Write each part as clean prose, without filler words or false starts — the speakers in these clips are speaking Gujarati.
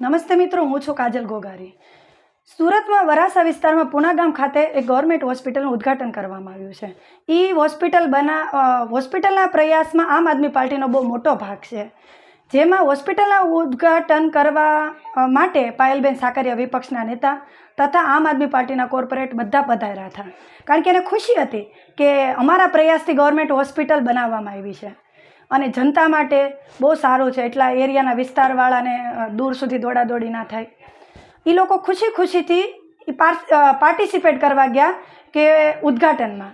નમસ્તે મિત્રો, હું છું કાજલ ગોગારી. સુરતમાં વરાસા વિસ્તારમાં પુના ગામ ખાતે એક ગવર્મેન્ટ હોસ્પિટલનું ઉદ્ઘાટન કરવામાં આવ્યું છે. એ હોસ્પિટલના પ્રયાસમાં આમ આદમી પાર્ટીનો બહુ મોટો ભાગ છે. જેમાં હોસ્પિટલના ઉદ્ઘાટન કરવા માટે પાયલબેન સાકરિયા વિપક્ષના નેતા તથા આમ આદમી પાર્ટીના કોર્પોરેટ બધા પધાર્યા હતા. કારણ કે એને ખુશી હતી કે અમારા પ્રયાસથી ગવર્મેન્ટ હોસ્પિટલ બનાવવામાં આવી છે અને જનતા માટે બહુ સારું છે. એટલા એરિયાના વિસ્તારવાળાને દૂર સુધી દોડાદોડી ના થાય. એ લોકો ખુશીથી પાર્ટિસિપેટ કરવા ગયા કે ઉદ્ઘાટનમાં.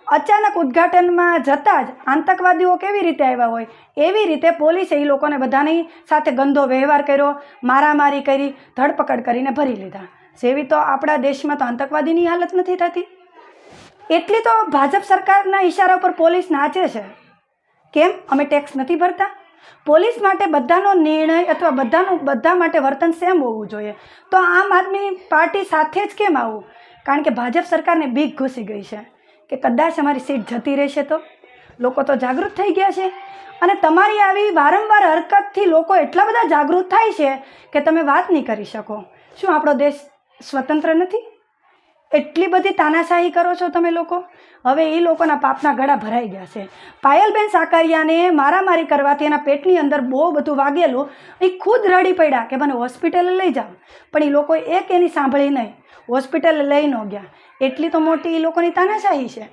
અચાનક ઉદ્ઘાટનમાં જતાં જ આતંકવાદીઓ કેવી રીતે આવ્યા હોય એવી રીતે પોલીસે એ લોકોને બધાની સાથે ગંદો વ્યવહાર કર્યો, મારામારી કરી, ધરપકડ કરીને ભરી લીધા. જેવી તો આપણા દેશમાં તો આતંકવાદીની હાલત નથી થતી. એટલી તો ભાજપ સરકારના ઈશારા પર પોલીસ નાચે છે. કેમ? અમે ટેક્સ નથી ભરતા? પોલીસ માટે બધાનો નિર્ણય અથવા બધા માટે વર્તન સેમ હોવું જોઈએ. તો આમ આદમી પાર્ટી સાથે જ કેમ આવું? કારણ કે ભાજપ સરકારને બીક ઘૂસી ગઈ છે કે કદાચ અમારી સીટ જતી રહેશે તો. લોકો તો જાગૃત થઈ ગયા છે અને તમારી આવી વારંવાર હરકતથી લોકો એટલા બધા જાગૃત થાય છે કે તમે વાત નહીં કરી શકો. શું આપણો દેશ સ્વતંત્ર નથી? એટલી બધી તાનાશાહી કરો છો તમે લોકો. હવે એ લોકોના પાપના ગળા ભરાઈ ગયા છે. પાયલબેન સાકરિયાને મારામારી કરવાથી એના પેટની અંદર બહુ બધું વાગેલું. એ ખુદ રડી પડ્યા કે મને હોસ્પિટલે લઈ જાઓ, પણ એ લોકોએ એક એની સાંભળી નહીં, હોસ્પિટલે લઈ ન ગયા. એટલી તો મોટી એ લોકોની તાનાશાહી છે.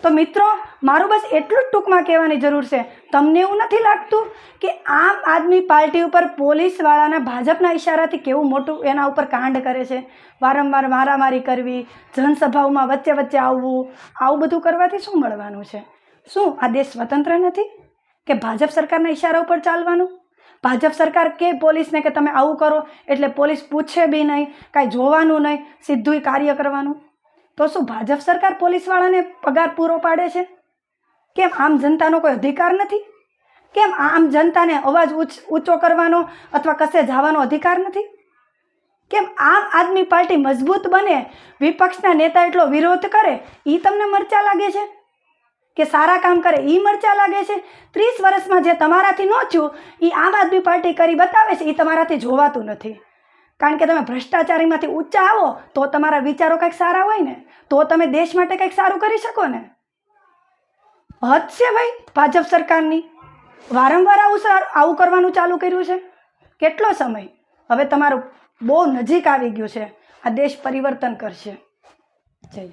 તો મિત્રો, મારું બસ એટલું જ ટૂંકમાં કહેવાની જરૂર છે. તમને એવું નથી લાગતું કે આમ આદમી પાર્ટી ઉપર પોલીસવાળાના ભાજપના ઈશારાથી કેવું મોટું એના ઉપર કાંડ કરે છે? વારંવાર મારામારી કરવી, જનસભાઓમાં વચ્ચે વચ્ચે આવવું, આવું બધું કરવાથી શું મળવાનું છે? શું આ દેશ સ્વતંત્ર નથી કે ભાજપ સરકારના ઈશારા ઉપર ચાલવાનું? ભાજપ સરકાર કે પોલીસને કે તમે આવું કરો એટલે પોલીસ પૂછે બી નહીં, કાંઈ જોવાનું નહીં, સીધું કાર્ય કરવાનું. તો શું ભાજપ સરકાર પોલીસવાળાને પગાર પૂરો પાડે છે? કેમ આમ જનતાનો કોઈ અધિકાર નથી? કેમ આમ જનતાને અવાજ ઊંચો કરવાનો અથવા કશે જવાનો અધિકાર નથી? કેમ આમ આદમી પાર્ટી મજબૂત બને, વિપક્ષના નેતા એટલો વિરોધ કરે, એ તમને મરચા લાગે છે? કે સારા કામ કરે એ મરચા લાગે છે? 30 વર્ષમાં જે તમારાથી ન થયું એ આમ આદમી પાર્ટી કરી બતાવે છે. એ તમારાથી જોવાતું નથી. કારણ કે તમે ભ્રષ્ટાચારીમાંથી ઊંચા આવો તો તમારા વિચારો કંઈક સારા હોય ને, તો તમે દેશ માટે કંઈક સારું કરી શકો ને. હદ છે ભાઈ ભાજપ સરકારની. વારંવાર આવું કરવાનું ચાલુ કર્યું છે. કેટલો સમય? હવે તમારું બહુ નજીક આવી ગયું છે. આ દેશ પરિવર્તન કરશે. જય